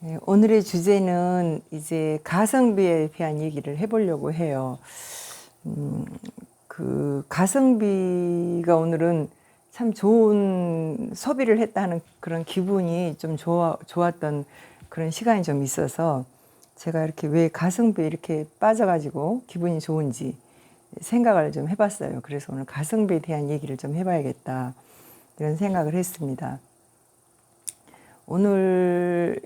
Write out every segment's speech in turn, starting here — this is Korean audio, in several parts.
네, 오늘의 주제는 이제 가성비에 대한 얘기를 해보려고 해요. 그 가성비가 오늘은 참 좋은 소비를 했다는 그런 기분이 좀 좋았던 그런 시간이 좀 있어서 제가 이렇게 왜 가성비에 이렇게 빠져가지고 기분이 좋은지 생각을 좀 해봤어요. 그래서 오늘 가성비에 대한 얘기를 좀 해봐야겠다 이런 생각을 했습니다. 오늘은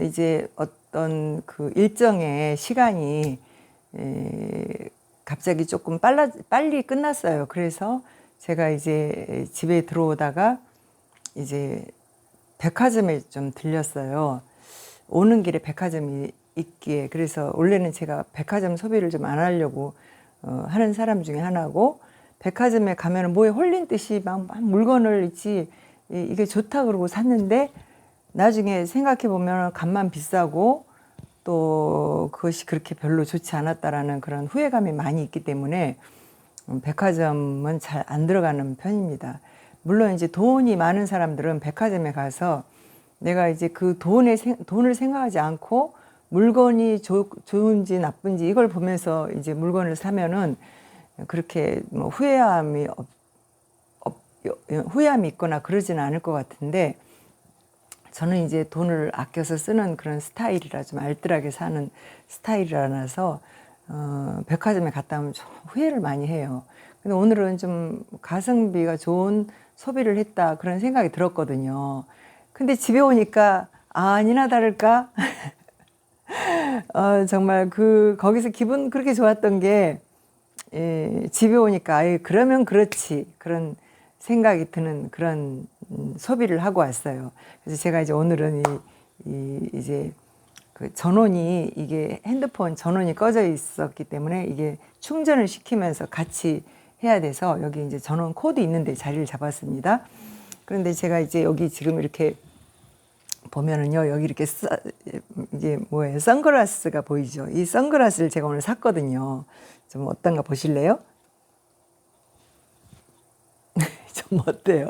이제 어떤 그 일정의 시간이 갑자기 조금 빨리 끝났어요. 그래서 제가 이제 집에 들어오다가 이제 백화점에 좀 들렸어요. 오는 길에 백화점이 있기에. 그래서 원래는 제가 백화점 소비를 좀 안 하려고 하는 사람 중에 하나고, 백화점에 가면 뭐에 홀린 듯이 막 물건을 있지 이게 좋다 그러고 샀는데 나중에 생각해 보면 값만 비싸고 또 그것이 그렇게 별로 좋지 않았다라는 그런 후회감이 많이 있기 때문에 백화점은 잘 안 들어가는 편입니다. 물론 이제 돈이 많은 사람들은 백화점에 가서 내가 이제 그 돈을 생각하지 않고 물건이 좋은지 나쁜지 이걸 보면서 이제 물건을 사면은 그렇게 뭐 후회함이 있거나 그러지는 않을 것 같은데, 저는 이제 돈을 아껴서 쓰는 그런 스타일이라, 좀 알뜰하게 사는 스타일이라서 백화점에 갔다 오면 좀 후회를 많이 해요. 근데 오늘은 좀 가성비가 좋은 소비를 했다 그런 생각이 들었거든요. 근데 집에 오니까 아니나 다를까 정말 거기서 기분 그렇게 좋았던 게, 집에 오니까 그러면 그렇지 그런 생각이 드는 그런 소비를 하고 왔어요. 그래서 제가 이제 오늘은 이제 그 전원이, 이게 핸드폰 전원이 꺼져 있었기 때문에 이게 충전을 시키면서 같이 해야 돼서 여기 이제 전원 코드 있는데 자리를 잡았습니다. 그런데 제가 이제 여기 지금 이렇게 보면은요, 여기 이렇게 이게 뭐예요? 선글라스가 보이죠? 이 선글라스를 제가 오늘 샀거든요. 좀 어떤가 보실래요? 좀 어때요?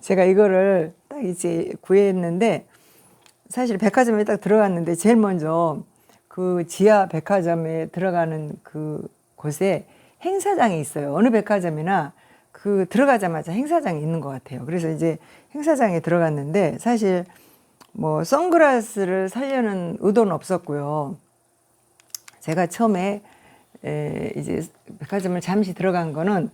제가 이거를 딱 이제 구했는데, 사실 백화점에 딱 들어갔는데 제일 먼저 그 지하 백화점에 들어가는 그 곳에 행사장이 있어요. 어느 백화점이나 그 들어가자마자 행사장이 있는 것 같아요. 그래서 이제 행사장에 들어갔는데 사실 뭐 선글라스를 사려는 의도는 없었고요. 제가 처음에 이제 백화점을 잠시 들어간 거는,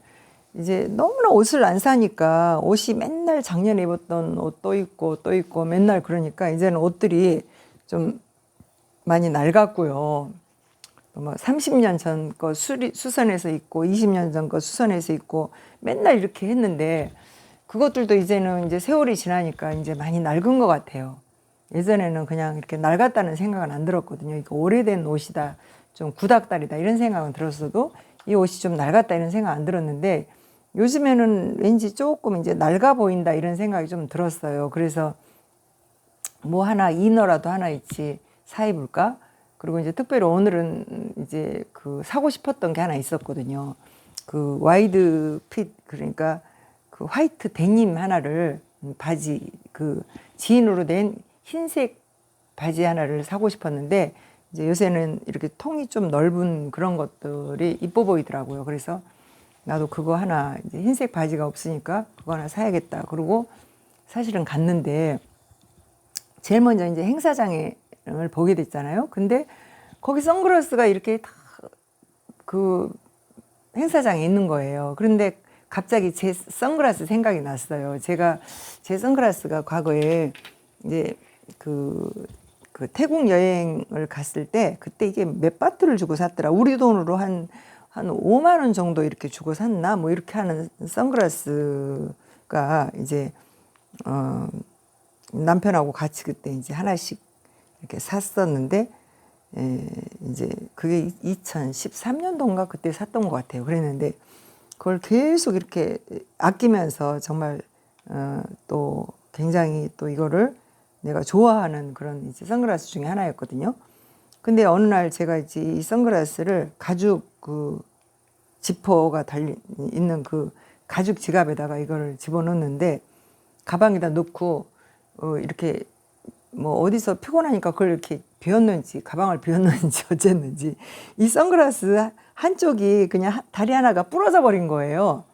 이제 너무나 옷을 안 사니까 옷이 맨날 작년에 입었던 옷 또 입고 또 입고 맨날 그러니까 이제는 옷들이 좀 많이 낡았고요. 뭐 30년 전 거 수선해서 입고 20년 전 거 수선해서 입고 맨날 이렇게 했는데, 그것들도 이제는 이제 세월이 지나니까 이제 많이 낡은 것 같아요. 예전에는 그냥 이렇게 낡았다는 생각은 안 들었거든요. 이거 오래된 옷이다, 좀 구닥다리다 이런 생각은 들었어도 이 옷이 좀 낡았다 이런 생각 안 들었는데, 요즘에는 왠지 조금 이제 낡아 보인다 이런 생각이 좀 들었어요. 그래서 뭐 하나 이너라도 하나 있지 사 입을까? 그리고 이제 특별히 오늘은 이제 그 사고 싶었던 게 하나 있었거든요. 그 와이드 핏, 그러니까 그 화이트 데님 하나를, 바지, 그 진으로 된 흰색 바지 하나를 사고 싶었는데, 이제 요새는 이렇게 통이 좀 넓은 그런 것들이 이뻐 보이더라고요. 그래서 나도 그거 하나, 이제 흰색 바지가 없으니까 그거 하나 사야겠다. 그리고 사실은 갔는데 제일 먼저 이제 행사장을 보게 됐잖아요. 근데 거기 선글라스가 이렇게 다 그 행사장에 있는 거예요. 그런데 갑자기 제 선글라스 생각이 났어요. 제가 제 선글라스가 과거에 이제 그 태국 여행을 갔을 때 그때 이게 몇 바트를 주고 샀더라. 우리 돈으로 한 5만 원 정도 이렇게 주고 샀나? 뭐 이렇게 하는 선글라스가 이제 남편하고 같이 그때 이제 하나씩 이렇게 샀었는데, 이제 그게 2013년도인가 그때 샀던 것 같아요. 그랬는데 그걸 계속 이렇게 아끼면서 정말 또 굉장히 또 이거를 내가 좋아하는 그런 이제 선글라스 중에 하나였거든요. 근데 어느 날 제가 이제 이 선글라스를 가죽 그 지퍼가 있는 그 가죽 지갑에다가 이거를 집어넣는데, 가방에다 넣고 이렇게 뭐 어디서 피곤하니까 그걸 이렇게 비웠는지 가방을 비웠는지 어쨌는지 이 선글라스 한쪽이 그냥 다리 하나가 부러져 버린 거예요.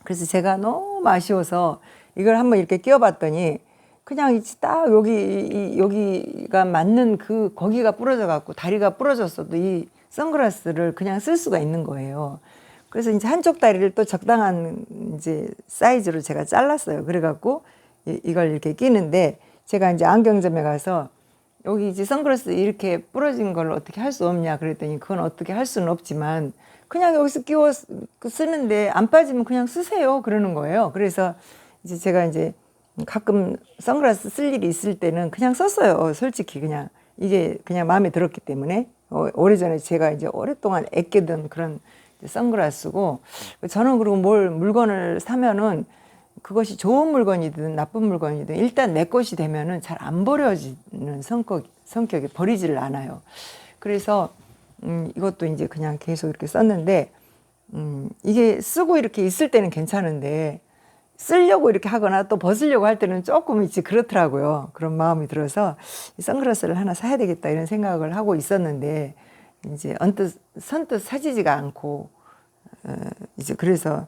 그래서 제가 너무 아쉬워서 이걸 한번 이렇게 끼워봤더니 그냥 딱 여기가 맞는 그 거기가 부러져 갖고 다리가 부러졌어도 이 선글라스를 그냥 쓸 수가 있는 거예요. 그래서 이제 한쪽 다리를 또 적당한 이제 사이즈로 제가 잘랐어요. 그래 갖고 이걸 이렇게 끼는데 제가 이제 안경점에 가서 여기 이제 선글라스 이렇게 부러진 걸 어떻게 할 수 없냐 그랬더니 그건 어떻게 할 수는 없지만 그냥 여기서 끼워 쓰는데 안 빠지면 그냥 쓰세요 그러는 거예요. 그래서 이제 제가 이제 가끔 선글라스 쓸 일이 있을 때는 그냥 썼어요. 솔직히 그냥 이게 그냥 마음에 들었기 때문에 오래전에 제가 이제 오랫동안 애끼던 그런 선글라스고 저는 그리고 뭘 물건을 사면은 그것이 좋은 물건이든 나쁜 물건이든 일단 내 것이 되면은 잘 안 버려지는 성격이 버리지를 않아요. 그래서 이것도 이제 그냥 계속 이렇게 썼는데 이게 쓰고 이렇게 있을 때는 괜찮은데 쓰려고 이렇게 하거나 또 벗으려고 할 때는 조금 이제 그렇더라고요. 그런 마음이 들어서 이 선글라스를 하나 사야 되겠다 이런 생각을 하고 있었는데 이제 선뜻 사지지가 않고 이제 그래서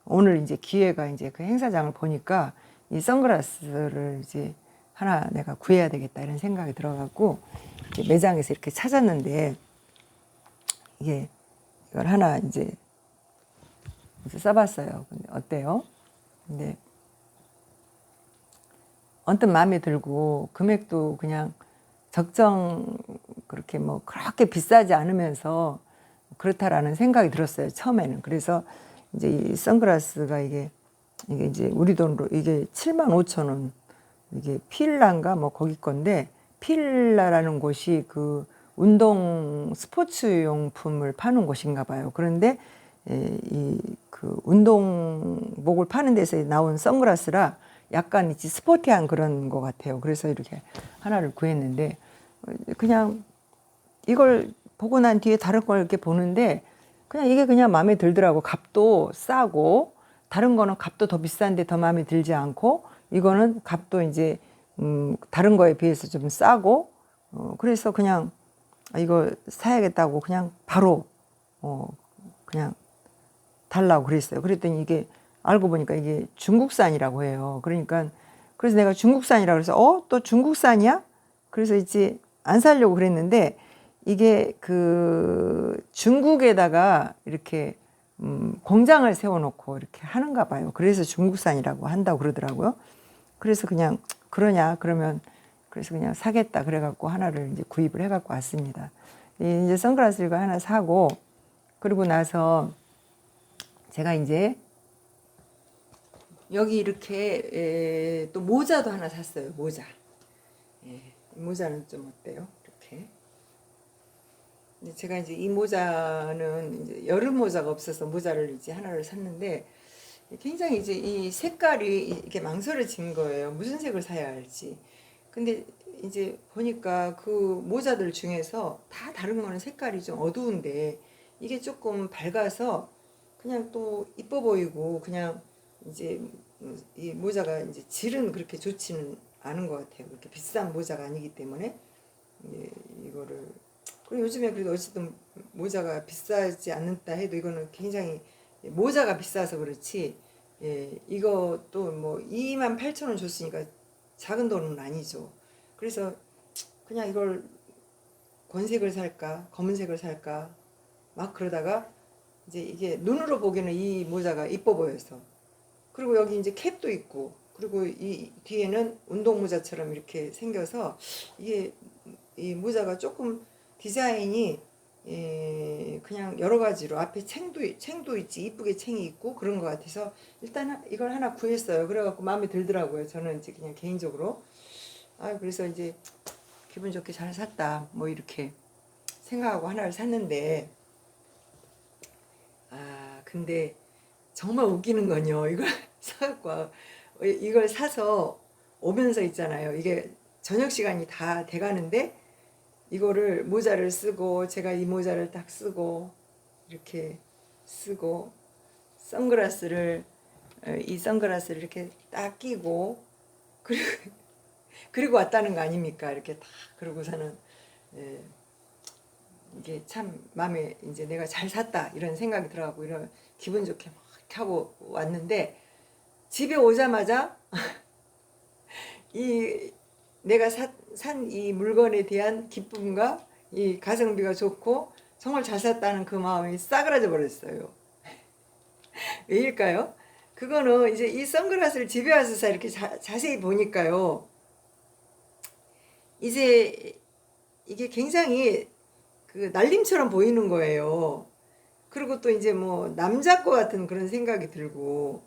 오늘 이제 기회가 이제 그 행사장을 보니까 이 선글라스를 이제 하나 내가 구해야 되겠다 이런 생각이 들어갖고 매장에서 이렇게 찾았는데 이게 이걸 하나 이제 써봤어요. 근데 어때요? 근데 언뜻 마음에 들고 금액도 그냥 적정 그렇게 뭐 그렇게 비싸지 않으면서 그렇다라는 생각이 들었어요. 처음에는. 그래서 이제 이 선글라스가 이게 이제 우리 돈으로 이게 75,000원 이게 필라인가 뭐 거기 건데 필라라는 곳이 그 운동 스포츠 용품을 파는 곳인가 봐요. 그런데 이 그 운동복을 파는 데서 나온 선글라스라 약간 이제 스포티한 그런 것 같아요. 그래서 이렇게 하나를 구했는데 그냥 이걸 보고 난 뒤에 다른 걸 이렇게 보는데 그냥 이게 그냥 마음에 들더라고. 값도 싸고 다른 거는 값도 더 비싼데 더 마음에 들지 않고 이거는 값도 이제 다른 거에 비해서 좀 싸고 그래서 그냥 이거 사야겠다고 그냥 바로 그냥 달라고 그랬어요. 그랬더니 이게 알고 보니까 이게 중국산이라고 해요. 그러니까 그래서 내가 중국산이라고 그래서 또 중국산이야? 그래서 이제 안 사려고 그랬는데 이게 그 중국에다가 이렇게 공장을 세워놓고 이렇게 하는가 봐요. 그래서 중국산이라고 한다고 그러더라고요. 그래서 그냥 그러냐 그러면 그래서 그냥 사겠다 그래갖고 하나를 이제 구입을 해갖고 왔습니다. 이제 선글라스 이거 하나 사고 그리고 나서 제가 이제 여기 이렇게 또 모자도 하나 샀어요. 모자. 모자는 좀 어때요? 이렇게. 제가 이제 이 모자는 이제 여름 모자가 없어서 모자를 이제 하나를 샀는데 굉장히 이제 이 색깔이 이렇게 망설여진 거예요. 무슨 색을 사야 할지. 근데 이제 보니까 그 모자들 중에서 다 다른 거는 색깔이 좀 어두운데 이게 조금 밝아서 그냥 또 이뻐 보이고 그냥 이제 이 모자가 이제 질은 그렇게 좋지는 않은 것 같아요. 그렇게 비싼 모자가 아니기 때문에 이거를 그리고 요즘에 그래도 어쨌든 모자가 비싸지 않는다 해도 이거는 굉장히 모자가 비싸서 그렇지 이것도 뭐 28,000원 줬으니까 작은 돈은 아니죠. 그래서 그냥 이걸 권색을 살까 검은색을 살까 막 그러다가 이제 이게 눈으로 보기에는 이 모자가 이뻐 보여서 그리고 여기 이제 캡도 있고 그리고 이 뒤에는 운동 모자처럼 이렇게 생겨서 이게 이 모자가 조금 디자인이 그냥 여러 가지로 앞에 챙도 있지 이쁘게 챙이 있고 그런 것 같아서 일단 이걸 하나 구했어요. 그래갖고 마음에 들더라고요. 저는 이제 그냥 개인적으로 그래서 이제 기분 좋게 잘 샀다 뭐 이렇게 생각하고 하나를 샀는데 근데 정말 웃기는 건요. 이걸 사갖고 이걸 사서 오면서 있잖아요. 이게 저녁 시간이 다 돼가는데 이거를 모자를 쓰고 제가 이 모자를 딱 쓰고 이렇게 쓰고 선글라스를 이 선글라스를 이렇게 딱 끼고 그리고 그리고 왔다는 거 아닙니까? 이렇게 다 그러고서는 예, 이게 참 마음에 이제 내가 잘 샀다 이런 생각이 들어가고 이런 기분 좋게 막 하고 왔는데 집에 오자마자 이 내가 산 이 물건에 대한 기쁨과 이 가성비가 좋고 정말 잘 샀다는 그 마음이 싸그라져 버렸어요. 왜일까요? 그거는 이제 이 선글라스를 집에 와서 이렇게 자세히 보니까요. 이제 이게 굉장히 그 날림처럼 보이는 거예요. 그리고 또 이제 뭐 남자 거 같은 그런 생각이 들고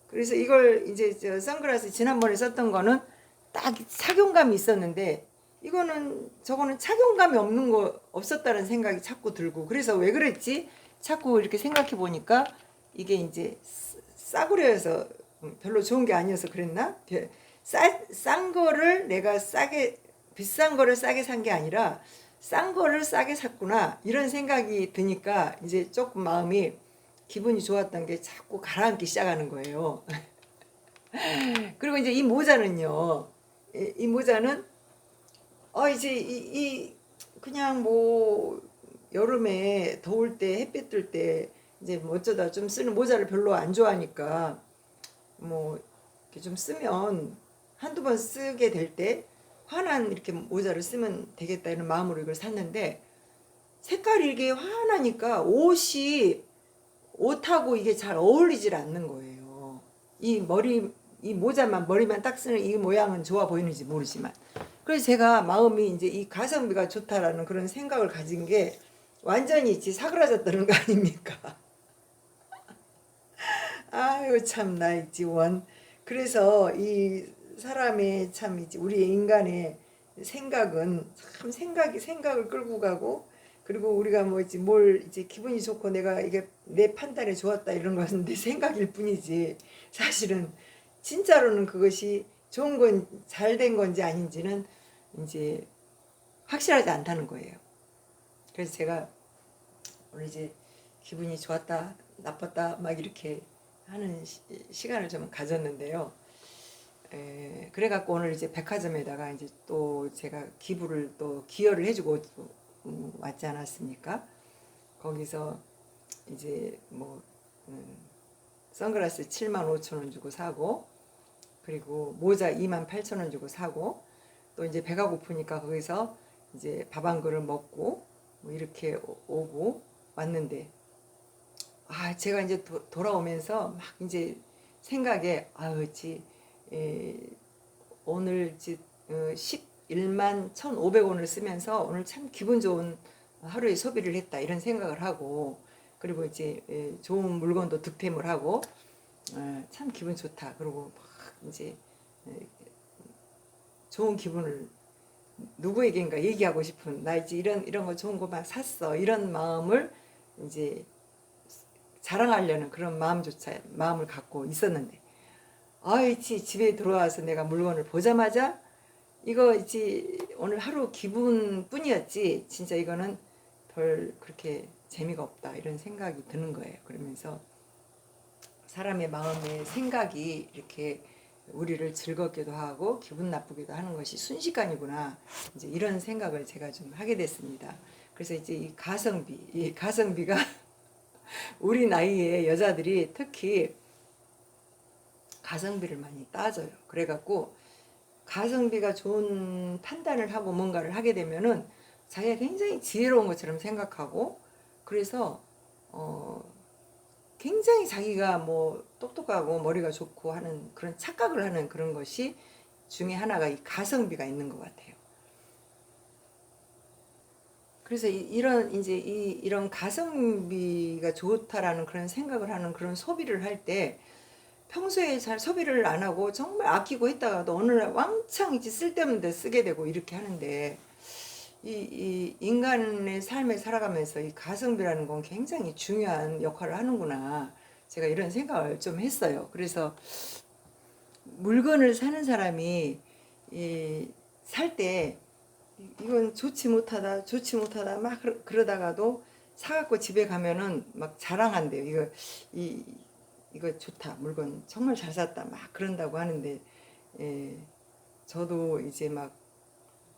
그래서 이걸 이제 저 선글라스 지난번에 썼던 거는 딱 착용감이 있었는데 이거는 저거는 착용감이 없는 거 없었다는 생각이 자꾸 들고 그래서 왜 그랬지? 자꾸 이렇게 생각해 보니까 이게 이제 싸구려여서 별로 좋은 게 아니어서 그랬나? 싼 거를 내가 싸게 비싼 거를 싸게 산 게 아니라 싼 거를 싸게 샀구나 이런 생각이 드니까 이제 조금 마음이 기분이 좋았던 게 자꾸 가라앉기 시작하는 거예요. 그리고 이제 이 모자는요. 이 모자는 이제 이 그냥 뭐 여름에 더울 때 햇빛 뜰 때 이제 뭐 어쩌다 좀 쓰는 모자를 별로 안 좋아하니까 뭐 이렇게 좀 쓰면 한두 번 쓰게 될 때 환한 이렇게 모자를 쓰면 되겠다 이런 마음으로 이걸 샀는데 색깔이 이게 환하니까 옷하고 이게 잘 어울리질 않는 거예요. 이 모자만 머리만 딱 쓰는 이 모양은 좋아 보이는지 모르지만 그래서 제가 마음이 이제 이 가성비가 좋다라는 그런 생각을 가진 게 완전히 이제 사그라졌다는 거 아닙니까? 아유 참나 있지 원. 그래서 이 사람의 참 이제 우리 인간의 생각은 참 생각을 끌고 가고 그리고 우리가 뭐 이제 뭘 이제 기분이 좋고 내가 이게 내 판단에 좋았다 이런 것은 내 생각일 뿐이지 사실은 진짜로는 그것이 좋은 건 잘 된 건지 아닌지는 이제 확실하지 않다는 거예요. 그래서 제가 오늘 이제 기분이 좋았다 나빴다 막 이렇게 하는 시간을 좀 가졌는데요. 그래갖고 오늘 이제 백화점에다가 이제 또 제가 기부를 또 기여를 해주고 왔지 않았습니까? 거기서 이제 뭐 선글라스 7만 5천 원 주고 사고 그리고 모자 2만 8천 원 주고 사고 또 이제 배가 고프니까 거기서 이제 밥 한 그릇 먹고 뭐 이렇게 오고 왔는데 제가 이제 돌아오면서 막 이제 생각에 오늘 11만 1,500원을 쓰면서 오늘 참 기분 좋은 하루의 소비를 했다 이런 생각을 하고 그리고 이제 좋은 물건도 득템을 하고 참 기분 좋다 그리고 막 이제 좋은 기분을 누구에겐가 얘기하고 싶은 나 이제 이런 거 좋은 거 막 샀어 이런 마음을 이제 자랑하려는 그런 마음을 갖고 있었는데 집에 들어와서 내가 물건을 보자마자 이거 이제 오늘 하루 기분뿐이었지 진짜 이거는 별 그렇게 재미가 없다 이런 생각이 드는 거예요. 그러면서 사람의 마음의 생각이 이렇게 우리를 즐겁게도 하고 기분 나쁘기도 하는 것이 순식간이구나 이제 이런 생각을 제가 좀 하게 됐습니다. 그래서 이제 이 가성비가 우리 나이에 여자들이 특히 가성비를 많이 따져요. 그래갖고 가성비가 좋은 판단을 하고 뭔가를 하게 되면은 자기가 굉장히 지혜로운 것처럼 생각하고 그래서 굉장히 자기가 뭐 똑똑하고 머리가 좋고 하는 그런 착각을 하는 그런 것이 중에 하나가 이 가성비가 있는 것 같아요. 그래서 이런 가성비가 좋다라는 그런 생각을 하는 그런 소비를 할 때 평소에 잘 소비를 안 하고 정말 아끼고 했다가도 어느 날 왕창 이제 쓸데없는 데 쓰게 되고 이렇게 하는데 이 인간의 삶을 살아가면서 이 가성비라는 건 굉장히 중요한 역할을 하는구나. 제가 이런 생각을 좀 했어요. 그래서 물건을 사는 사람이 살 때 이건 좋지 못하다 막 그러다가도 사갖고 집에 가면은 막 자랑한대요. 이거 좋다. 물건 정말 잘 샀다. 막 그런다고 하는데, 예, 저도 이제 막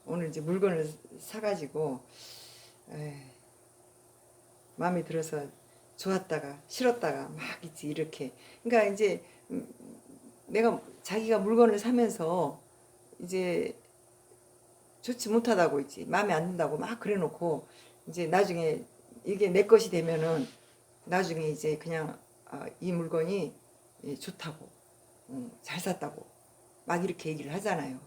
오늘 이제 물건을 사가지고 마음에 들어서 좋았다가 싫었다가 막 있지 이렇게. 그러니까 이제 내가 자기가 물건을 사면서 이제 좋지 못하다고 있지 마음에 안 든다고 막 그래놓고 이제 나중에 이게 내 것이 되면은 나중에 이제 그냥 이 물건이 좋다고 잘 샀다고 막 이렇게 얘기를 하잖아요.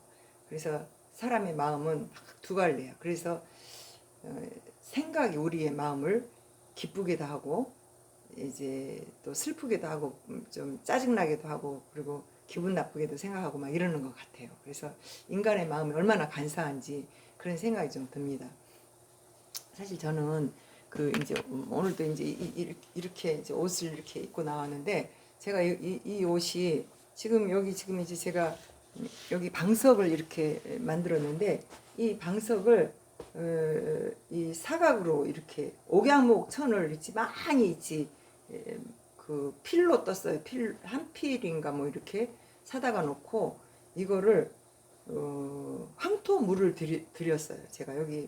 그래서 사람의 마음은 두 갈래야. 그래서 생각이 우리의 마음을 기쁘게도 하고 이제 또 슬프게도 하고 좀 짜증나게도 하고 그리고 기분 나쁘게도 생각하고 막 이러는 것 같아요. 그래서 인간의 마음이 얼마나 간사한지 그런 생각이 좀 듭니다. 사실 저는 그 이제 오늘도 이제 이렇게 이제 옷을 이렇게 입고 나왔는데 제가 이 옷이 지금 여기 지금 이제 제가 여기 방석을 이렇게 만들었는데 이 방석을 이 사각으로 이렇게 옥양목 천을 있지 많이 있지 그 필로 떴어요. 필 한 필인가 뭐 이렇게 사다가 놓고 이거를 황토물을 들였어요. 제가 여기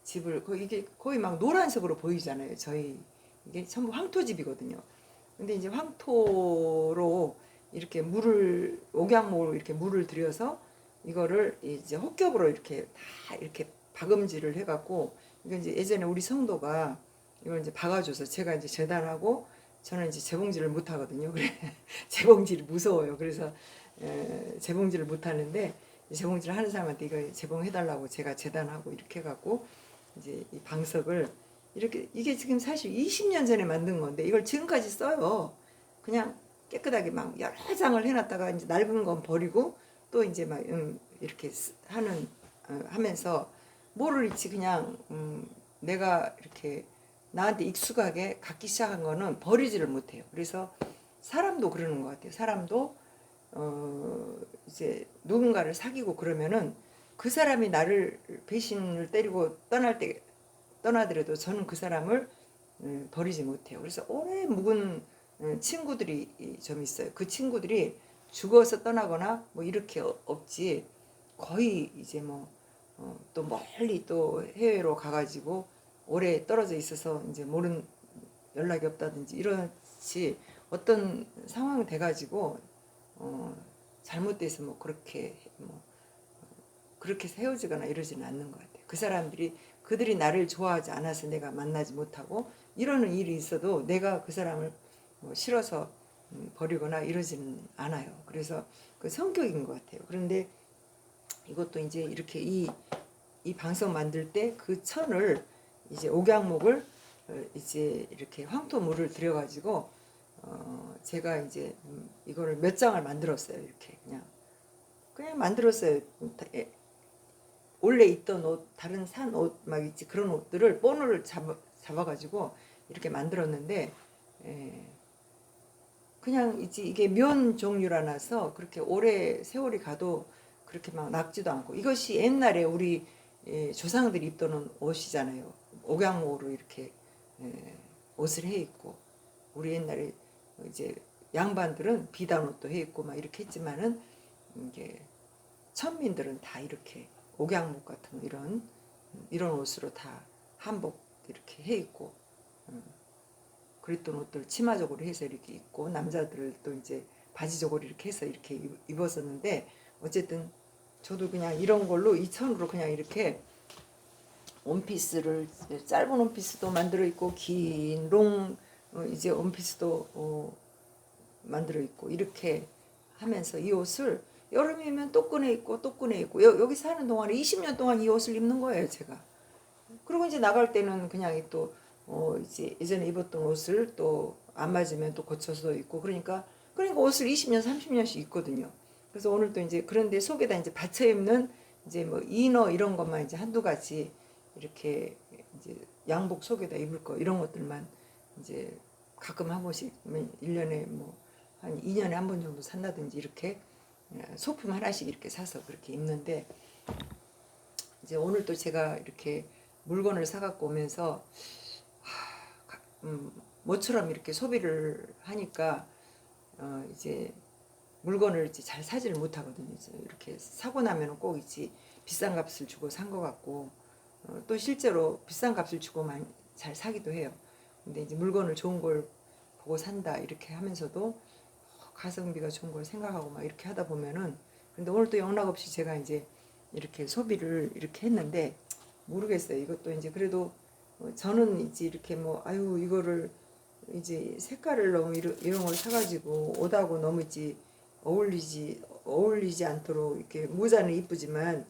집을 이게 거의 막 노란색으로 보이잖아요. 저희 이게 전부 황토집이거든요. 근데 이제 황토로 이렇게 물을 옥양목으로 이렇게 물을 들여서 이거를 이제 혹겹으로 이렇게 다 이렇게 박음질을 해갖고 이거 이제 예전에 우리 성도가 이걸 이제 박아줘서 제가 이제 재단하고 저는 이제 재봉질을 못 하거든요. 그래 재봉질이 무서워요. 그래서 재봉질을 못 하는데 재봉질을 하는 사람한테 이거 재봉해달라고 제가 재단하고 이렇게 해갖고 이제 이 방석을 이렇게 이게 지금 사실 20년 전에 만든 건데 이걸 지금까지 써요. 그냥 깨끗하게 막 여러 장을 해놨다가 이제 낡은 건 버리고 또 이제 막 이렇게 하는 하면서 뭐를 잃지 그냥 내가 이렇게 나한테 익숙하게 갖기 시작한 거는 버리지를 못해요. 그래서 사람도 그러는 것 같아요. 사람도 이제 누군가를 사귀고 그러면은 그 사람이 나를 배신을 때리고 떠나더라도 저는 그 사람을 버리지 못해요. 그래서 오래 묵은 친구들이 좀 있어요. 그 친구들이 죽어서 떠나거나 뭐 이렇게 없지 거의 이제 뭐 또 멀리 또 해외로 가가지고 오래 떨어져 있어서 이제 모른 연락이 없다든지 이렇지 어떤 상황이 돼가지고 잘못돼서 뭐 그렇게 헤어지거나 이러지는 않는 것 같아요. 그 사람들이 그들이 나를 좋아하지 않아서 내가 만나지 못하고 이러는 일이 있어도 내가 그 사람을 뭐 싫어서 버리거나 이러지는 않아요. 그래서 그 성격인 것 같아요. 그런데 이것도 이제 이렇게 이 방석 만들 때 그 천을 이제 옥양목을 이제 이렇게 황토물을 들여가지고 제가 이제 이거를 몇 장을 만들었어요. 이렇게 그냥 만들었어요. 원래 있던 옷, 다른 산 옷 막 있지 그런 옷들을 본을 잡아가지고 이렇게 만들었는데 그냥 이게 면 종류라서 그렇게 오래 세월이 가도 그렇게 막 낡지도 않고 이것이 옛날에 우리 조상들이 입던 옷이잖아요. 옥양옥으로 이렇게 옷을 해 입고 우리 옛날에 이제 양반들은 비단 옷도 해 입고 막 이렇게 했지만은 이게 천민들은 다 이렇게 옥양목 같은 이런 옷으로 다 한복 이렇게 해 입고 그랬던 옷들 치마적으로 해서 이렇게 입고 남자들도 이제 바지적으로 이렇게 해서 이렇게 입었었는데 어쨌든 저도 그냥 이런 걸로 이 천으로 그냥 이렇게 원피스를 짧은 원피스도 만들어 있고 긴 롱 이제 원피스도 만들어 있고 이렇게 하면서 이 옷을 여름이면 또 꺼내 입고 또 꺼내 입고 여기 사는 동안에 20년 동안 이 옷을 입는 거예요 제가. 그리고 이제 나갈 때는 그냥 또 이제 예전에 입었던 옷을 또 안 맞으면 또 고쳐서 입고 그러니까 옷을 20년 30년씩 입거든요. 그래서 오늘 또 이제 그런데 속에다 이제 받쳐 입는 이제 뭐 이너 이런 것만 이제 한두 가지 이렇게 이제 양복 속에다 입을 거 이런 것들만 이제 가끔 한 번씩 1년에 뭐 한 2년에 한 번 정도 산다든지 이렇게 소품 하나씩 이렇게 사서 그렇게 입는데 이제 오늘 또 제가 이렇게 물건을 사갖고 오면서 모처럼 이렇게 소비를 하니까 이제 물건을 이제 잘 사지를 못하거든요. 이제 이렇게 사고 나면은 꼭 이제 비싼 값을 주고 산 것 같고 또 실제로 비싼 값을 주고만 잘 사기도 해요. 근데 이제 물건을 좋은 걸 보고 산다 이렇게 하면서도 가성비가 좋은 걸 생각하고 막 이렇게 하다 보면은 근데 오늘 또 영락없이 제가 이제 이렇게 소비를 이렇게 했는데 모르겠어요. 이것도 이제 그래도 저는 이제 이렇게 뭐 아유 이거를 이제 색깔을 너무 이런 걸 사가지고 옷하고 너무 이제 어울리지 않도록 이렇게 모자는 이쁘지만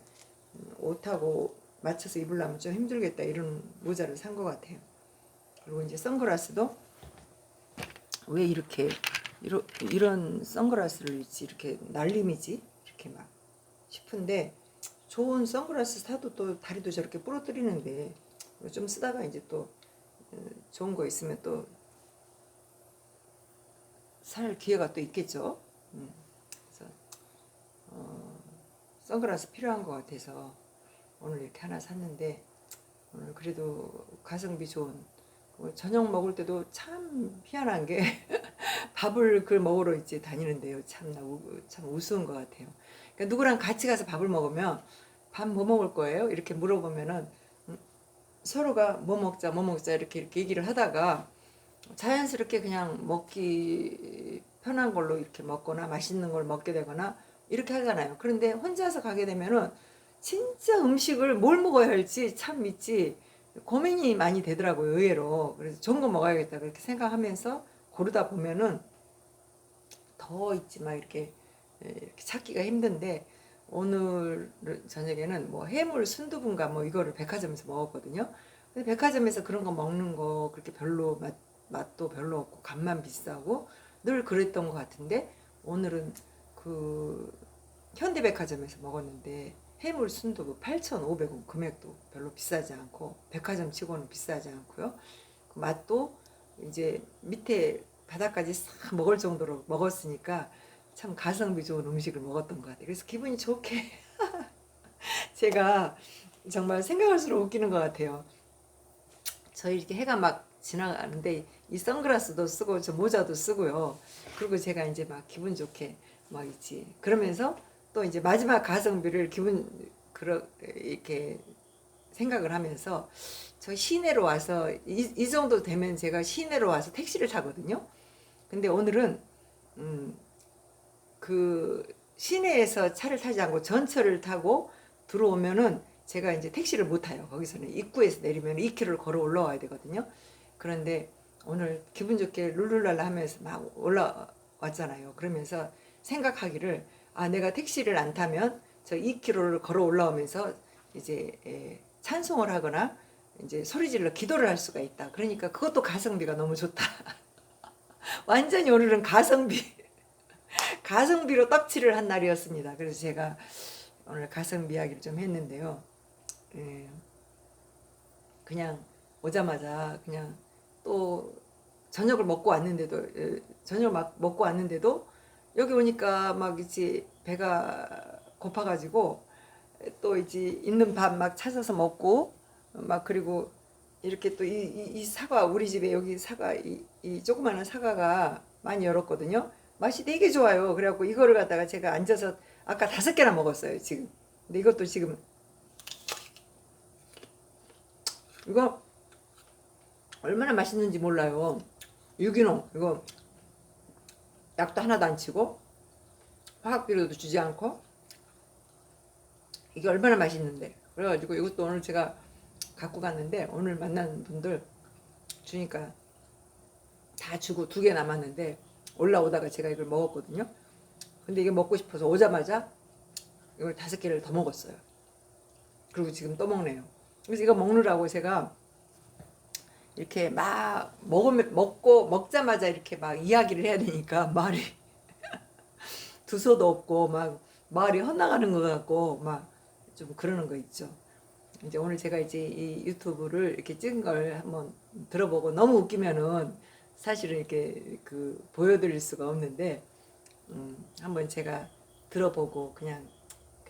옷하고 맞춰서 입으려면 좀 힘들겠다 이런 모자를 산 것 같아요. 그리고 이제 선글라스도 왜 이렇게 이런 선글라스를 이렇게 날림이지 이렇게 막 싶은데 좋은 선글라스 사도 또 다리도 저렇게 부러뜨리는데 좀 쓰다가 이제 또 좋은 거 있으면 또 살 기회가 또 있겠죠. 그래서 선글라스 필요한 것 같아서 오늘 이렇게 하나 샀는데 오늘 그래도 가성비 좋은 저녁 먹을 때도 참 희한한 게 밥을 그 먹으러 이제 다니는데요. 참 우스운 것 같아요. 그러니까 누구랑 같이 가서 밥을 먹으면 밥 뭐 먹을 거예요? 이렇게 물어보면은 서로가 뭐 먹자 이렇게 얘기를 하다가 자연스럽게 그냥 먹기 편한 걸로 이렇게 먹거나 맛있는 걸 먹게 되거나 이렇게 하잖아요. 그런데 혼자서 가게 되면은 진짜 음식을 뭘 먹어야 할지 참 있지 고민이 많이 되더라고요. 의외로. 그래서 좋은 거 먹어야겠다 그렇게 생각하면서 고르다 보면은 더 있지 막 이렇게 찾기가 힘든데 오늘 저녁에는 뭐 해물 순두부인가 뭐 이거를 백화점에서 먹었거든요. 근데 백화점에서 그런 거 먹는 거 그렇게 별로 맛도 별로 없고 값만 비싸고 늘 그랬던 것 같은데 오늘은 그 현대백화점에서 먹었는데 해물 순두부 8,500원 금액도 별로 비싸지 않고 백화점 치고는 비싸지 않고요. 그 맛도 이제 밑에 바닥까지 싹 먹을 정도로 먹었으니까 참 가성비 좋은 음식을 먹었던 것 같아요. 그래서 기분이 좋게 제가 정말 생각할수록 웃기는 것 같아요. 저 이렇게 해가 막 지나가는데 이 선글라스도 쓰고 저 모자도 쓰고요. 그리고 제가 이제 막 기분 좋게 막 있지. 그러면서 또 이제 마지막 가성비를 이렇게 생각을 하면서 저 시내로 와서 이 정도 되면 제가 시내로 와서 택시를 타거든요. 근데 오늘은 그 시내에서 차를 타지 않고 전철을 타고 들어오면은 제가 이제 택시를 못 타요. 거기서는 입구에서 내리면 2km를 걸어 올라와야 되거든요. 그런데 오늘 기분 좋게 룰루랄라 하면서 막 올라왔잖아요. 그러면서 생각하기를 아 내가 택시를 안 타면 저 2km를 걸어 올라오면서 이제 찬송을 하거나 이제 소리질러 기도를 할 수가 있다. 그러니까 그것도 가성비가 너무 좋다. 완전히 오늘은 가성비로 떡칠을 한 날이었습니다. 그래서 제가 오늘 가성비 이야기를 좀 했는데요. 예, 그냥 오자마자 그냥 또 저녁을 먹고 왔는데도 저녁을 막 먹고 왔는데도 여기 오니까 막 이제 배가 고파가지고 또 이제 있는 밥 막 찾아서 먹고 막 그리고 이렇게 또 이 사과 우리 집에 여기 사과 이 조그마한 사과가 많이 열었거든요. 맛이 되게 좋아요. 그래갖고 이거를 갖다가 제가 앉아서 아까 5개나 먹었어요 지금. 근데 이것도 지금 이거 얼마나 맛있는지 몰라요. 유기농 이거 약도 하나도 안 치고 화학비료도 주지 않고 이게 얼마나 맛있는데 그래가지고 이것도 오늘 제가 갖고 갔는데 오늘 만난 분들 주니까 다 주고 2개 남았는데 올라오다가 제가 이걸 먹었거든요. 근데 이게 먹고 싶어서 오자마자 이걸 5개를 더 먹었어요. 그리고 지금 또 먹네요. 그래서 이거 먹느라고 제가 이렇게 막 먹자마자 이렇게 막 이야기를 해야 되니까 말이 두서도 없고 막 말이 헛나가는 것 같고 막 좀 그러는 거 있죠. 이제 오늘 제가 이제 이 유튜브를 이렇게 찍은 걸 한번 들어보고 너무 웃기면은 사실은 이렇게 그 보여드릴 수가 없는데 한번 제가 들어보고 그냥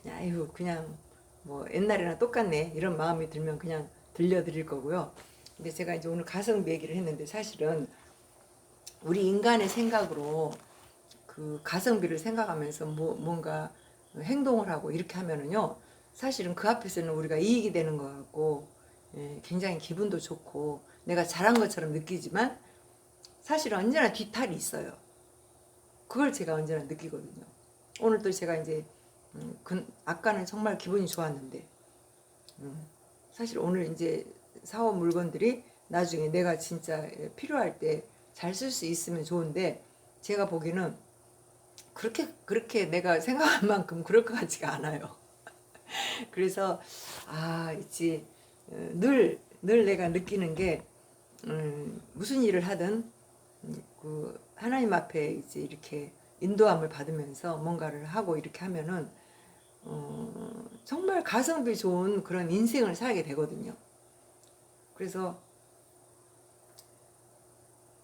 아유 그냥 뭐 옛날이나 똑같네 이런 마음이 들면 그냥 들려드릴 거고요. 근데 제가 이제 오늘 가성비 얘기를 했는데 사실은 우리 인간의 생각으로 그 가성비를 생각하면서 뭔가 행동을 하고 이렇게 하면은요, 사실은 그 앞에서는 우리가 이익이 되는 것 같고, 굉장히 기분도 좋고 내가 잘한 것처럼 느끼지만 사실은 언제나 뒤탈이 있어요. 그걸 제가 언제나 느끼거든요. 오늘도 제가 이제 아까는 정말 기분이 좋았는데 사실 오늘 이제 사온 물건들이 나중에 내가 진짜 필요할 때 잘 쓸 수 있으면 좋은데, 제가 보기에는 그렇게 내가 생각한 만큼 그럴 것 같지가 않아요. 그래서 있지, 늘 내가 느끼는 게 무슨 일을 하든 그 하나님 앞에 이제 이렇게 인도함을 받으면서 뭔가를 하고 이렇게 하면은 정말 가성비 좋은 그런 인생을 살게 되거든요. 그래서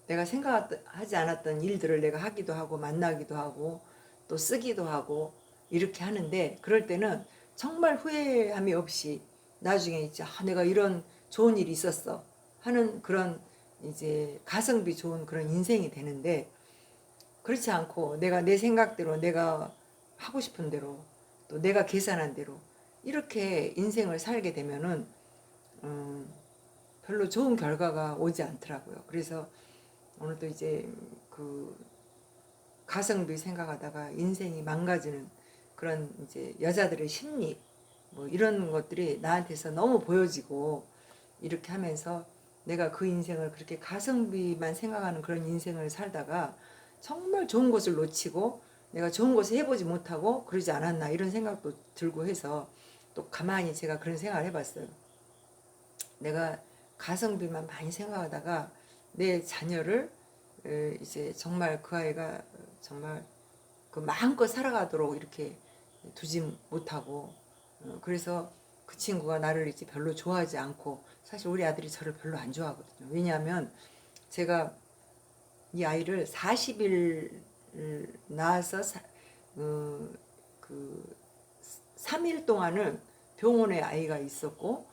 내가 생각하지 않았던 일들을 내가 하기도 하고 만나기도 하고 또 쓰기도 하고 이렇게 하는데, 그럴 때는 정말 후회함이 없이 나중에 이제 내가 이런 좋은 일이 있었어 하는 그런 이제 가성비 좋은 그런 인생이 되는데, 그렇지 않고 내가 내 생각대로 내가 하고 싶은 대로 또 내가 계산한 대로 이렇게 인생을 살게 되면은 별로 좋은 결과가 오지 않더라고요. 그래서 오늘도 이제 그 가성비 생각하다가 인생이 망가지는 그런 이제 여자들의 심리 뭐 이런 것들이 나한테서 너무 보여지고, 이렇게 하면서 내가 그 인생을 그렇게 가성비만 생각하는 그런 인생을 살다가 정말 좋은 것을 놓치고 내가 좋은 것을 해보지 못하고 그러지 않았나 이런 생각도 들고 해서, 또 가만히 제가 그런 생각을 해봤어요. 내가 가성비만 많이 생각하다가 내 자녀를 이제 정말 그 아이가 정말 그 마음껏 살아가도록 이렇게 두지 못하고, 그래서 그 친구가 나를 이제 별로 좋아하지 않고, 사실 우리 아들이 저를 별로 안 좋아하거든요. 왜냐하면 제가 이 아이를 40일 낳아서 그 3일 동안은 병원에 아이가 있었고,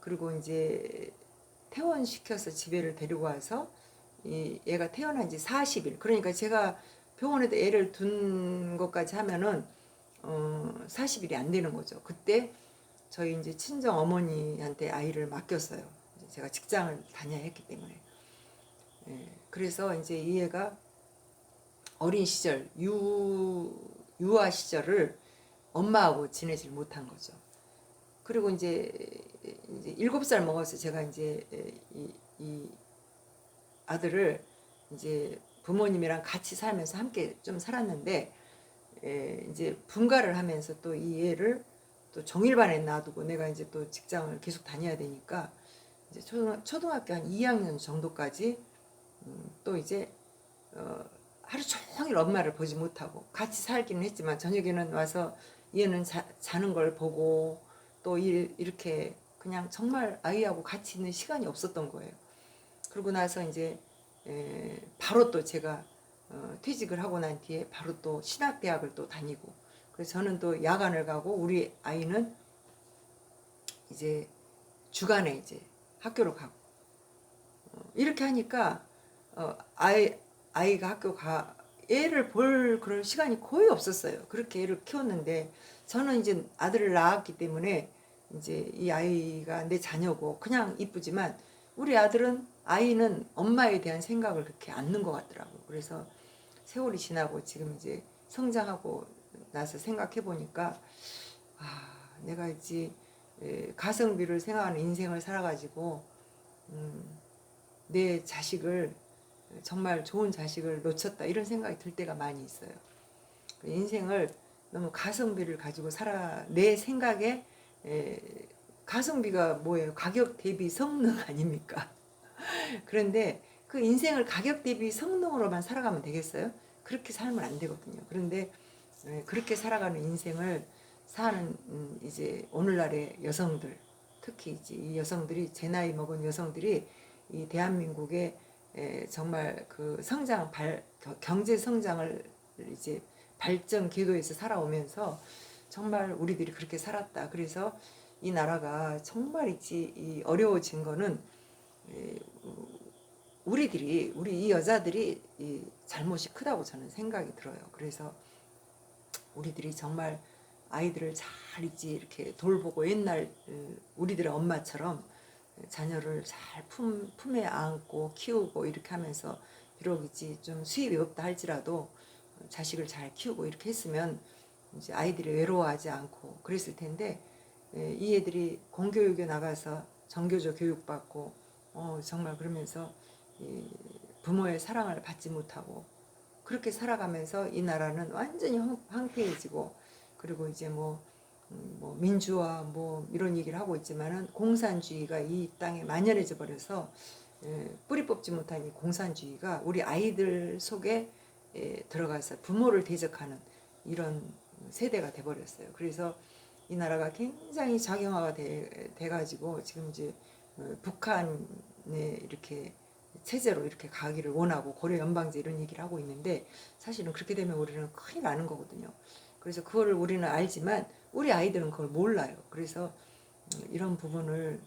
그리고 이제 퇴원시켜서 집에를 데리고 와서 얘가 태어난 지 40일, 그러니까 제가 병원에다 애를 둔 것까지 하면은 40일이 안 되는 거죠. 그때 저희 이제 친정 어머니한테 아이를 맡겼어요. 이제 제가 직장을 다녀야 했기 때문에. 그래서 이제 이 애가 어린 시절 유아 시절을 엄마하고 지내질 못한 거죠. 그리고 이제 7살 먹어서 제가 이제 이 아들을 이제 부모님이랑 같이 살면서 함께 좀 살았는데, 이제 분가를 하면서 또 이 애를 또 종일반에 놔두고 내가 이제 또 직장을 계속 다녀야 되니까 이제 초등학교 한 2학년 정도까지 또 이제 하루 종일 엄마를 보지 못하고 같이 살기는 했지만 저녁에는 와서 얘는 자는 걸 보고 또 이렇게 그냥 정말 아이하고 같이 있는 시간이 없었던 거예요. 그러고 나서 이제 바로 또 제가 퇴직을 하고 난 뒤에 바로 또 신학대학을 또 다니고, 그래서 저는 또 야간을 가고 우리 아이는 이제 주간에 이제 학교를 가고, 이렇게 하니까 아이가 학교 애를 볼 그런 시간이 거의 없었어요. 그렇게 애를 키웠는데, 저는 이제 아들을 낳았기 때문에 이제 이 아이가 내 자녀고 그냥 이쁘지만, 우리 아이는 엄마에 대한 생각을 그렇게 않는 것 같더라고요. 그래서 세월이 지나고 지금 이제 성장하고 나서 생각해 보니까 내가 이제 가성비를 생각하는 인생을 살아가지고 내 자식을 정말 좋은 자식을 놓쳤다 이런 생각이 들 때가 많이 있어요. 인생을 너무 가성비를 가지고 내 생각에 가성비가 뭐예요? 가격 대비 성능 아닙니까? 그런데 그 인생을 가격 대비 성능으로만 살아가면 되겠어요? 그렇게 살면 안 되거든요. 그런데 그렇게 살아가는 인생을 사는 이제 오늘날의 여성들, 특히 이제 이 여성들이, 제 나이 먹은 여성들이 이 대한민국의 정말 그 경제 성장을 이제 발전 궤도에서 살아오면서 정말 우리들이 그렇게 살았다. 그래서 이 나라가 정말 이 어려워진 거는 우리 이 여자들이 이 잘못이 크다고 저는 생각이 들어요. 그래서 우리들이 정말 아이들을 잘 있지 이렇게 돌보고 옛날 우리들의 엄마처럼 자녀를 잘 품에 안고 키우고 이렇게 하면서 비록 이제 좀 수입이 없다 할지라도 자식을 잘 키우고 이렇게 했으면 이제 아이들이 외로워하지 않고 그랬을 텐데 이 애들이 공교육에 나가서 정교조 교육받고 정말 그러면서 이 부모의 사랑을 받지 못하고 그렇게 살아가면서 이 나라는 완전히 황폐해지고 그리고 이제 뭐 민주화 뭐 이런 얘기를 하고 있지만은 공산주의가 이 땅에 만연해져 버려서 뿌리 뽑지 못한 이 공산주의가 우리 아이들 속에 들어가서 부모를 대적하는 이런 세대가 돼 버렸어요. 그래서 이 나라가 굉장히 작용화가 돼 가지고 지금 이제 북한에 이렇게 체제로 이렇게 가기를 원하고 고려 연방제 이런 얘기를 하고 있는데 사실은 그렇게 되면 우리는 큰일 나는 거거든요. 그래서 그거를 우리는 알지만 우리 아이들은 그걸 몰라요. 그래서 이런 부분을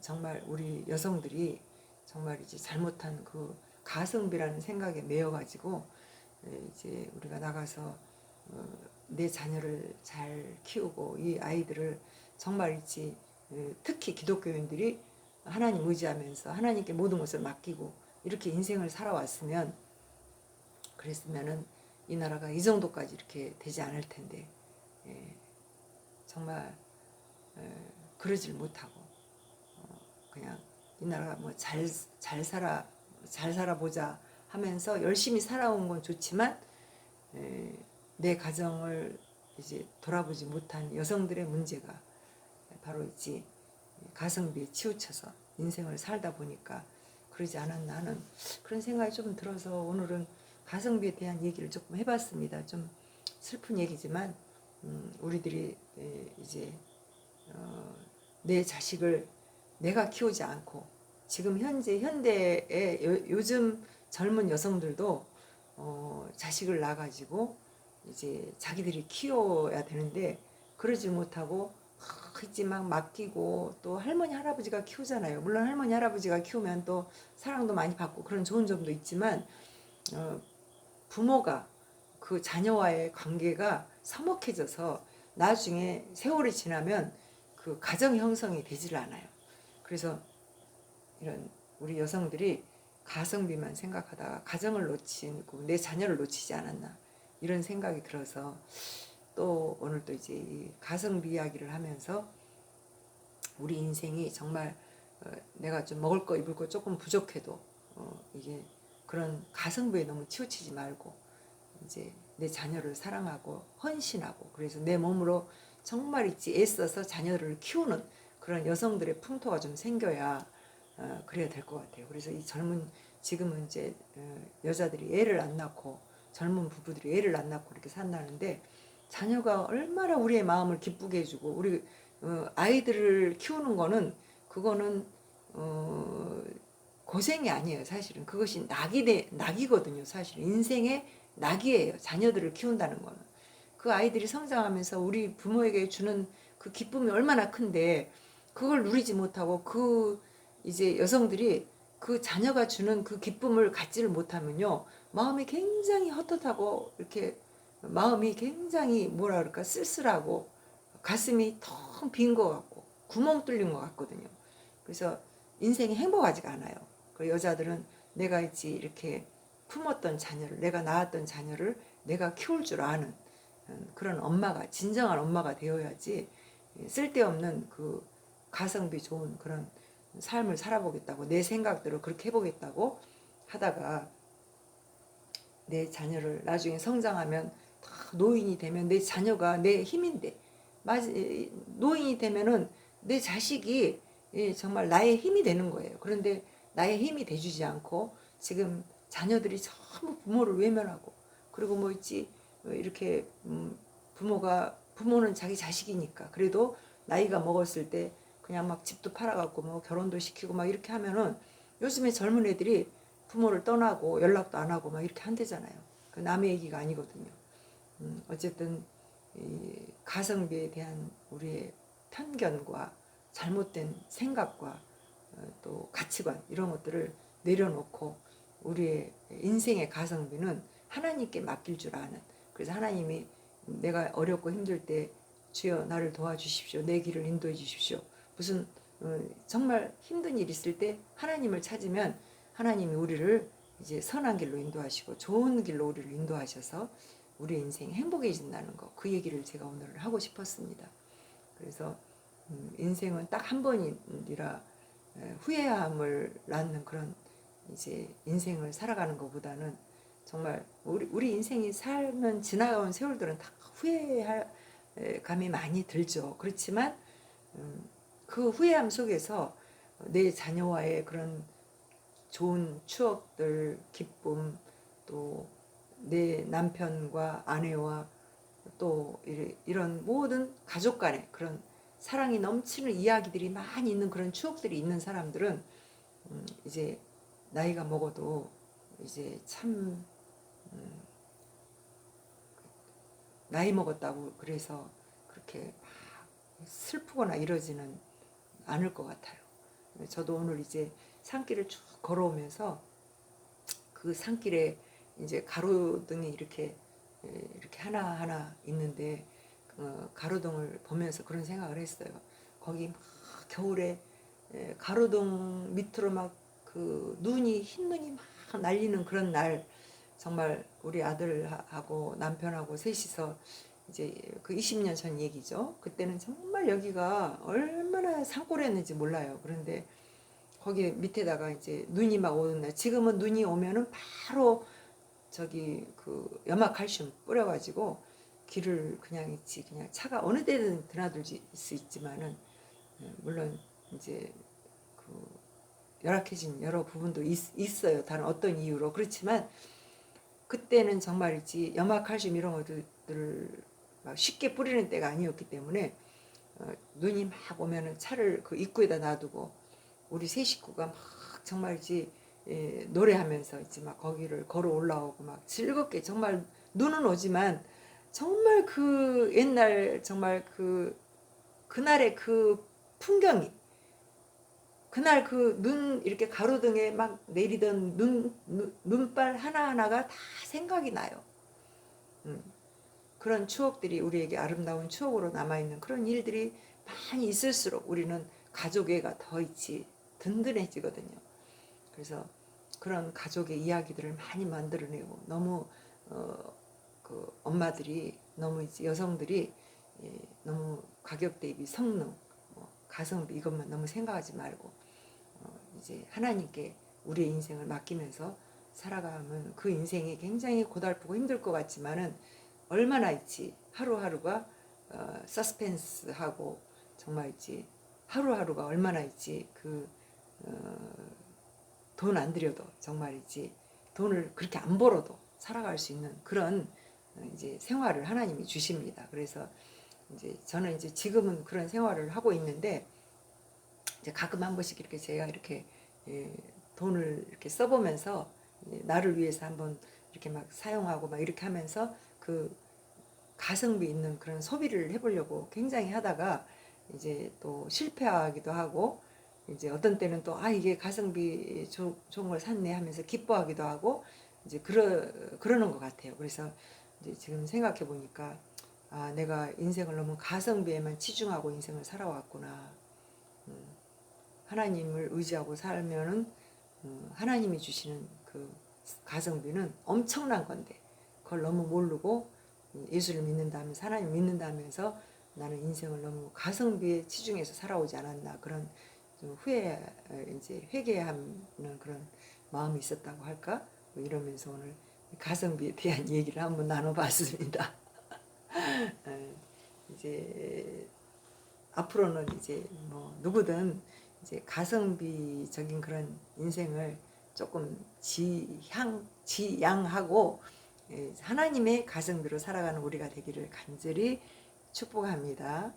정말 우리 여성들이 정말 이제 잘못한 그 가성비라는 생각에 매여 가지고 이제 우리가 나가서 내 자녀를 잘 키우고 이 아이들을 정말 있지 특히 기독교인들이 하나님 의지하면서 하나님께 모든 것을 맡기고 이렇게 인생을 살아왔으면 그랬으면은 이 나라가 이 정도까지 이렇게 되지 않을 텐데 정말 그러질 못하고 그냥 이 나라가 뭐 잘 살아보자 하면서 열심히 살아온 건 좋지만 내 가정을 이제 돌아보지 못한 여성들의 문제가 바로 있지 가성비에 치우쳐서 인생을 살다 보니까 그러지 않았나 하는 그런 생각이 좀 들어서 오늘은 가성비에 대한 얘기를 조금 해봤습니다. 좀 슬픈 얘기지만 우리들이 이제 내 자식을 내가 키우지 않고 지금 현대의 요즘 젊은 여성들도 자식을 낳아가지고 이제 자기들이 키워야 되는데 그러지 못하고 이제 막 맡기고 또 할머니 할아버지가 키우잖아요. 물론 할머니 할아버지가 키우면 또 사랑도 많이 받고 그런 좋은 점도 있지만 부모가 그 자녀와의 관계가 서먹해져서 나중에 세월이 지나면 그 가정 형성이 되질 않아요. 그래서 이런 우리 여성들이 가성비만 생각하다가 가정을 놓치고 내 자녀를 놓치지 않았나 이런 생각이 들어서 또 오늘 또 이제 이 가성비 이야기를 하면서 우리 인생이 정말 내가 좀 먹을 거 입을 거 조금 부족해도 이게 그런 가성비에 너무 치우치지 말고 이제 내 자녀를 사랑하고 헌신하고 그래서 내 몸으로 정말 있지 애써서 자녀를 키우는 그런 여성들의 풍토가 좀 생겨야 그래야 될 것 같아요. 그래서 이 지금은 이제 여자들이 애를 안 낳고 젊은 부부들이 애를 안 낳고 이렇게 산다는데 자녀가 얼마나 우리의 마음을 기쁘게 해주고 우리 아이들을 키우는 거는 그거는 고생이 아니에요. 사실은 그것이 낙이거든요. 사실 인생의 낙이에요. 자녀들을 키운다는 거는 그 아이들이 성장하면서 우리 부모에게 주는 그 기쁨이 얼마나 큰데 그걸 누리지 못하고 그 이제 여성들이 그 자녀가 주는 그 기쁨을 갖지를 못하면요 마음이 굉장히 헛헛하고 이렇게 마음이 굉장히 뭐라 그럴까 쓸쓸하고 가슴이 텅 빈 것 같고 구멍 뚫린 것 같거든요. 그래서 인생이 행복하지가 않아요. 그 여자들은 내가 있지 이렇게 품었던 자녀를 내가 낳았던 자녀를 내가 키울 줄 아는 그런 엄마가 진정한 엄마가 되어야지 쓸데없는 그 가성비 좋은 그런 삶을 살아보겠다고 내 생각대로 그렇게 해보겠다고 하다가 내 자녀를 나중에 성장하면 다 노인이 되면 내 자녀가 내 힘인데 노인이 되면은 내 자식이 정말 나의 힘이 되는 거예요. 그런데 나의 힘이 돼주지 않고 지금 자녀들이 전부 부모를 외면하고 그리고 뭐 있지 이렇게 부모는 자기 자식이니까 그래도 나이가 먹었을 때 그냥 막 집도 팔아갖고 뭐 결혼도 시키고 막 이렇게 하면은 요즘에 젊은 애들이 부모를 떠나고 연락도 안 하고 막 이렇게 한대잖아요. 그 남의 얘기가 아니거든요. 어쨌든 이 가성비에 대한 우리의 편견과 잘못된 생각과 또 가치관 이런 것들을 내려놓고 우리의 인생의 가성비는 하나님께 맡길 줄 아는, 그래서 하나님이 내가 어렵고 힘들 때 주여 나를 도와주십시오, 내 길을 인도해 주십시오, 무슨 정말 힘든 일 있을 때 하나님을 찾으면 하나님이 우리를 이제 선한 길로 인도하시고 좋은 길로 우리를 인도하셔서 우리 인생이 행복해진다는 거, 그 얘기를 제가 오늘 하고 싶었습니다. 그래서 인생은 딱 한 번이라 후회함을 낳는 그런 이제 인생을 살아가는 것보다는 정말 우리 인생이 살면 지나가온 세월들은 다 후회할 감이 많이 들죠. 그렇지만 그 후회함 속에서 내 자녀와의 그런 좋은 추억들, 기쁨, 또 내 남편과 아내와 또 이런 모든 가족 간의 그런 사랑이 넘치는 이야기들이 많이 있는 그런 추억들이 있는 사람들은 이제 나이가 먹어도 이제 참 나이 먹었다고 그래서 그렇게 막 슬프거나 이러지는 않을 것 같아요. 저도 오늘 이제 산길을 쭉 걸어오면서 그 산길에 이제 가로등이 이렇게 하나하나 있는데 가로등을 보면서 그런 생각을 했어요. 거기 막 겨울에 가로등 밑으로 막 그 눈이 흰 눈이 막 날리는 그런 날, 정말 우리 아들하고 남편하고 셋이서 이제 그 20년 전 얘기죠. 그때는 정말 여기가 얼마나 산골이었는지 몰라요. 그런데 거기 밑에다가 이제 눈이 막 오는 날, 지금은 눈이 오면은 바로 저기 그 염화칼슘 뿌려가지고 길을 그냥 있지, 그냥 차가 어느 때든 드나들 수 있지만은 물론 이제 그 열악해진 여러 부분도 있어요. 다른 어떤 이유로. 그렇지만 그때는 정말이지 염화칼슘 이런 것들을 막 쉽게 뿌리는 때가 아니었기 때문에 눈이 막 오면은 차를 그 입구에다 놔두고 우리 세 식구가 막 정말이지 노래하면서 있지 막 거기를 걸어 올라오고 막 즐겁게, 정말 눈은 오지만 정말 그 옛날 정말 그날의 그 풍경이, 그날 그 눈 이렇게 가로등에 막 내리던 눈발 하나하나가 다 생각이 나요. 그런 추억들이 우리에게 아름다운 추억으로 남아있는 그런 일들이 많이 있을수록 우리는 가족애가 더 있지 든든해지거든요. 그래서 그런 가족의 이야기들을 많이 만들어내고, 너무 그 엄마들이 너무 이제 여성들이 너무 가격 대비 성능, 가성비 이것만 너무 생각하지 말고 이제 하나님께 우리의 인생을 맡기면서 살아가면 그 인생이 굉장히 고달프고 힘들 것 같지만은 얼마나 있지, 하루하루가 서스펜스하고 정말 있지, 하루하루가 얼마나 있지, 그 돈 안 들여도 정말이지, 돈을 그렇게 안 벌어도 살아갈 수 있는 그런 이제 생활을 하나님이 주십니다. 그래서 이제 저는 이제 지금은 그런 생활을 하고 있는데, 이제 가끔 한 번씩 이렇게 제가 이렇게 돈을 이렇게 써보면서 나를 위해서 한번 이렇게 막 사용하고 막 이렇게 하면서 그 가성비 있는 그런 소비를 해보려고 굉장히 하다가 이제 또 실패하기도 하고, 이제 어떤 때는 또 이게 가성비 좋은 걸 샀네 하면서 기뻐하기도 하고, 이제 그러는 것 같아요. 그래서 이제 지금 생각해 보니까 내가 인생을 너무 가성비에만 치중하고 인생을 살아왔구나. 하나님을 의지하고 살면은 하나님이 주시는 그 가성비는 엄청난 건데 그걸 너무 모르고 예수를 믿는다면서 하나님 믿는다면서 나는 인생을 너무 가성비에 치중해서 살아오지 않았나, 그런 좀 이제 회개하는 그런 마음이 있었다고 할까, 뭐 이러면서 오늘 가성비에 대한 얘기를 한번 나눠봤습니다. 이제 앞으로는 이제 뭐 누구든 이제 가성비적인 그런 인생을 조금 지양하고 하나님의 가성비로 살아가는 우리가 되기를 간절히 축복합니다.